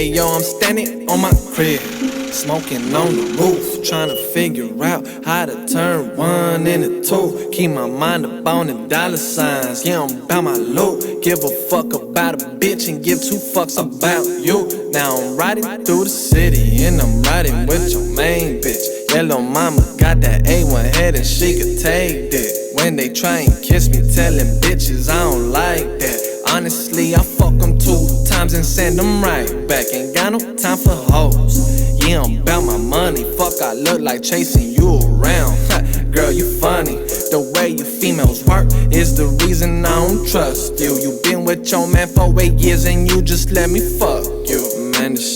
Ayo, I'm standing on my crib, smoking on the roof, tryna figure out how to turn one into two. Keep my mind up on the dollar signs, yeah, I'm about my loot. Give a fuck about a bitch and give two fucks about you. Now I'm riding through the city and I'm riding with your main bitch. Yellow mama got that A1 head and she could take it. When they try and kiss me, telling bitches I don't like that. Honestly, I fuck them 2 times and send them right back. Ain't got no time for hoes. Yeah, I'm about my money. Fuck, I look like chasing you around. Girl, you funny. The way you females work is the reason I don't trust you. You been with your man for 8 years and you just let me fuck you. Man, this shit